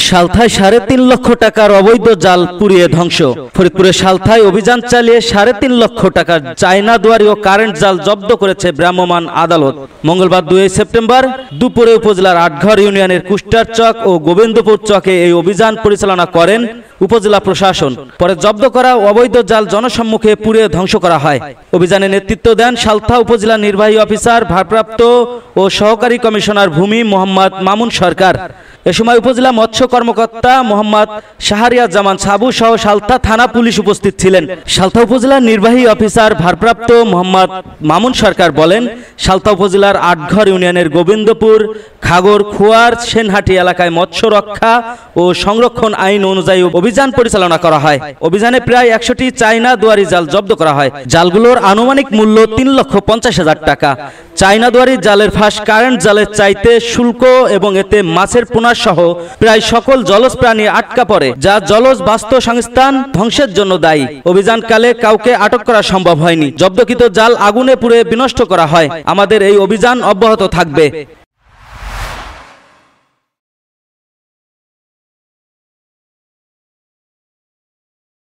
সালথায় ৩.৫ লক্ষ টাকার অবৈধ জাল পুড়িয়ে ধ্বংস। ফরিদপুরে সালথায় অভিযান চালিয়ে ৩.৫ লক্ষ টাকার চায়না দুয়ারি ও কারেন্ট জাল জব্দ করেছে ভ্রাম্যমাণ আদালত। মঙ্গলবার ২ সেপ্টেম্বর দুপুরে উপজেলার আটঘর ইউনিয়নের কুষ্টার চক ও গোবিন্দপুর চকে এই অভিযান পরিচালনা করেন উপজেলা প্রশাসন। পরে জব্দ করা অবৈধ জাল জনসম্মুখে পুড়িয়ে ধ্বংস করা হয়। অভিযানে নেতৃত্ব দেন সালথা উপজেলা নির্বাহী অফিসার ভারপ্রাপ্ত ও সহকারী কমিশনার ভূমি মোহাম্মদ মামুন সরকার। এ সময় উপজেলা মৎস্য কর্মকর্তা মোহাম্মদ শাহরিয়ার জামান সাবু সহ সালথা থানা পুলিশ উপস্থিত ছিলেন। সালথা উপজেলার নির্বাহী অফিসার ভারপ্রাপ্ত মোহাম্মদ মামুন সরকার বলেন, সালথা উপজেলার আটঘর ইউনিয়নের গোবিন্দপুর, খাগর, খোয়ার, সেনহাটি এলাকায় মৎস্য রক্ষা ও সংরক্ষণ আইন অনুযায়ী অভিযান পরিচালনা করা হয়। অভিযানে প্রায় ১০০টি চায়না দুয়ারি জাল জব্দ করা হয়। জালগুলোর আনুমানিক মূল্য ৩,৫০,০০০ টাকা। চায়না দুয়ারি জালের ফাঁস কারেন্ট জালের চাইতে শুল্ক এবং এতে মাছের পোনা সহ প্রায় সকল জলজ প্রাণী আটকা পড়ে, যা জলজ বাস্তুসংস্থান ধ্বংসের জন্য দায়ী। অভিযানকালে কাউকে আটক করা সম্ভব হয়নি। জব্দকৃত জাল আগুনে পুড়ে বিনষ্ট করা হয়। আমাদের এই অভিযান অব্যাহত থাকবে।